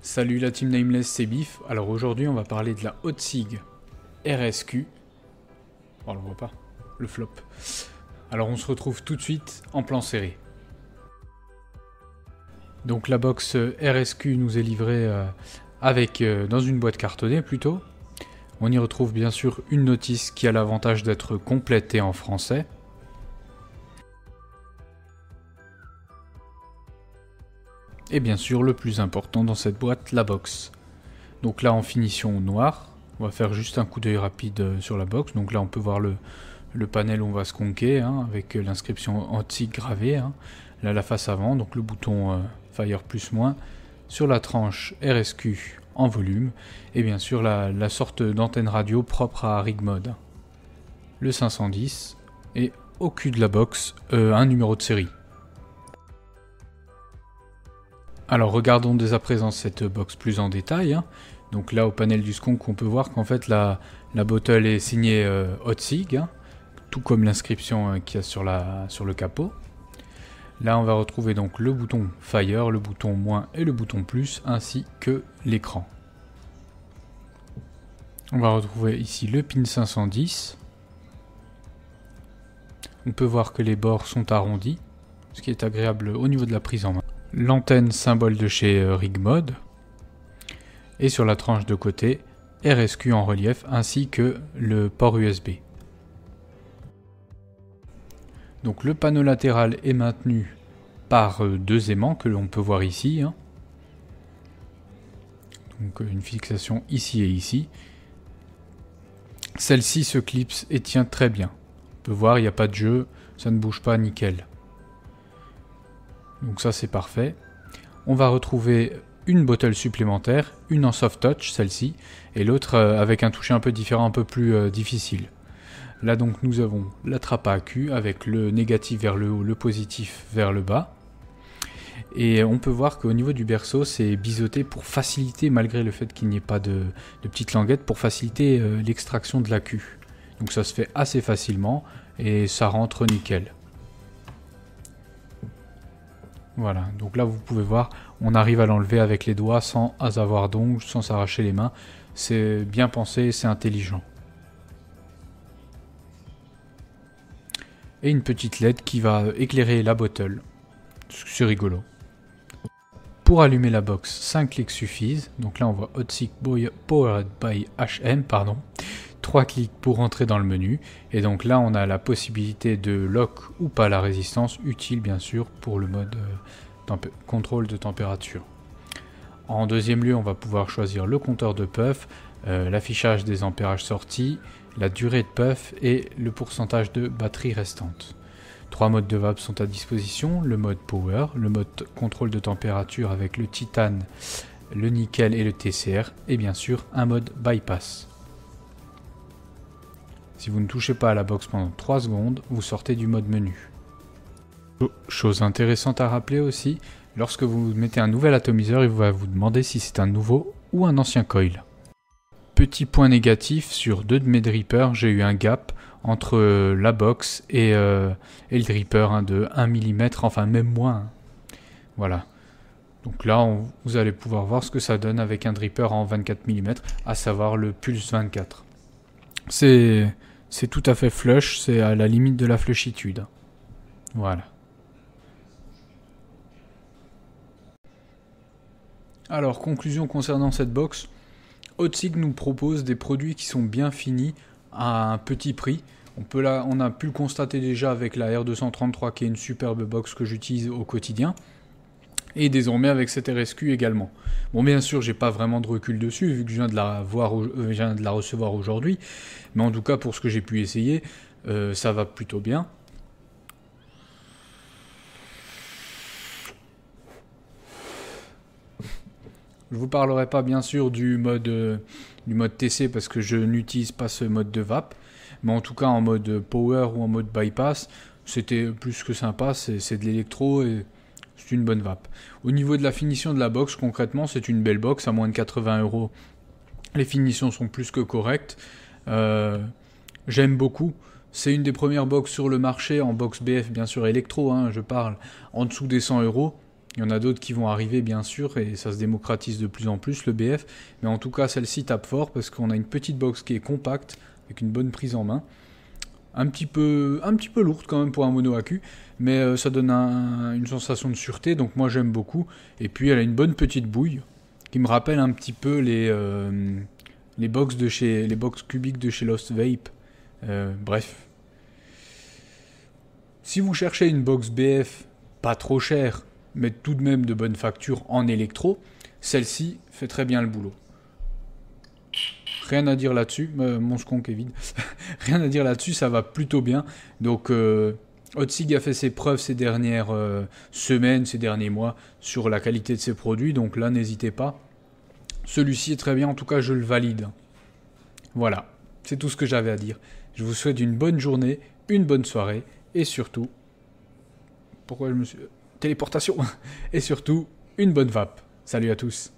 Salut la team Nameless, c'est Biff. Alors aujourd'hui on va parler de la Hotzig RSQ. Oh, on le voit pas, le flop. Alors on se retrouve tout de suite en plan serré. Donc la box RSQ nous est livrée dans une boîte cartonnée plutôt. On y retrouve bien sûr une notice qui a l'avantage d'être complète et en français. Et bien sûr le plus important dans cette boîte, la box. Donc là en finition noire, on va faire juste un coup d'œil rapide sur la box. Donc là on peut voir le panel où on va se conquer avec l'inscription Hotzig gravée. Là la face avant, donc le bouton Fire plus moins. Sur la tranche RSQ en volume. Et bien sûr la sorte d'antenne radio propre à Rigmod. Le 510 et au cul de la box un numéro de série. Alors regardons dès à présent cette box plus en détail. Donc là au panel du skunk on peut voir qu'en fait la bottle est signée Hotzig, tout comme l'inscription qu'il y a sur le capot. Là on va retrouver donc le bouton Fire, le bouton moins et le bouton plus ainsi que l'écran. On va retrouver ici le pin 510. On peut voir que les bords sont arrondis, ce qui est agréable au niveau de la prise en main. L'antenne symbole de chez Rigmod. Et sur la tranche de côté, RSQ en relief ainsi que le port USB. Donc le panneau latéral est maintenu par deux aimants que l'on peut voir ici. Donc une fixation ici et ici. Celle-ci se clipse et tient très bien. On peut voir, il n'y a pas de jeu, ça ne bouge pas, nickel. Donc ça c'est parfait. On va retrouver une bottle supplémentaire, une en soft touch, celle-ci, et l'autre avec un toucher un peu différent, un peu plus difficile. Là donc nous avons la trappe à accu avec le négatif vers le haut, le positif vers le bas. Et on peut voir qu'au niveau du berceau c'est biseauté pour faciliter, malgré le fait qu'il n'y ait pas de petites languettes, pour faciliter l'extraction de l'accu. Donc ça se fait assez facilement et ça rentre nickel. Voilà, donc là vous pouvez voir, on arrive à l'enlever avec les doigts sans avoir d'ongles, sans s'arracher les mains. C'est bien pensé, c'est intelligent. Et une petite LED qui va éclairer la bottle. C'est rigolo. Pour allumer la box, 5 clics suffisent. Donc là on voit Hotzig Powered by HM, 3 clics pour entrer dans le menu. Et donc là on a la possibilité de lock ou pas la résistance, utile bien sûr pour le mode contrôle de température. En deuxième lieu on va pouvoir choisir le compteur de puff, l'affichage des ampérages sortis, la durée de puff et le pourcentage de batterie restante. 3 modes de vape sont à disposition, le mode power, le mode contrôle de température avec le titane, le nickel et le TCR, et bien sûr un mode bypass. Si vous ne touchez pas à la box pendant 3 secondes, vous sortez du mode menu. Chose intéressante à rappeler aussi, lorsque vous mettez un nouvel atomiseur, il va vous demander si c'est un nouveau ou un ancien coil. Petit point négatif, sur 2 de mes drippers, j'ai eu un gap entre la box et le dripper de 1 mm, enfin même moins. Voilà. Donc là, vous allez pouvoir voir ce que ça donne avec un dripper en 24 mm, à savoir le Pulse 24. C'est tout à fait flush, c'est à la limite de la flushitude. Voilà. Alors, conclusion concernant cette box, Hotzig nous propose des produits qui sont bien finis à un petit prix. On a pu le constater déjà avec la R233 qui est une superbe box que j'utilise au quotidien. Et désormais avec cette RSQ également. Bon, bien sûr, j'ai pas vraiment de recul dessus vu que je viens de la recevoir aujourd'hui. Mais en tout cas, pour ce que j'ai pu essayer, ça va plutôt bien. Je vous parlerai pas bien sûr du mode TC parce que je n'utilise pas ce mode de vape. Mais en tout cas, en mode power ou en mode bypass, c'était plus que sympa. C'est de l'électro et c'est une bonne vape. Au niveau de la finition de la box, concrètement, c'est une belle box à moins de 80 €. Les finitions sont plus que correctes. J'aime beaucoup. C'est une des premières box sur le marché, en box BF bien sûr électro, je parle, en dessous des 100 €. Il y en a d'autres qui vont arriver, bien sûr, et ça se démocratise de plus en plus, le BF. Mais en tout cas, celle-ci tape fort parce qu'on a une petite box qui est compacte, avec une bonne prise en main. Un petit peu lourde quand même pour un mono AQ, mais ça donne une sensation de sûreté, donc moi j'aime beaucoup. Et puis elle a une bonne petite bouille, qui me rappelle un petit peu les box cubiques de chez Lost Vape. Bref. Si vous cherchez une box BF pas trop chère, mais tout de même de bonne facture en électro, celle-ci fait très bien le boulot. Rien à dire là-dessus, mon sconk est vide. Rien à dire là-dessus, ça va plutôt bien. Donc Hotzig a fait ses preuves ces dernières semaines, ces derniers mois, sur la qualité de ses produits, donc là n'hésitez pas. Celui-ci est très bien, en tout cas je le valide. Voilà, c'est tout ce que j'avais à dire. Je vous souhaite une bonne journée, une bonne soirée, et surtout... Pourquoi je me suis... Téléportation. Et surtout, une bonne vape. Salut à tous.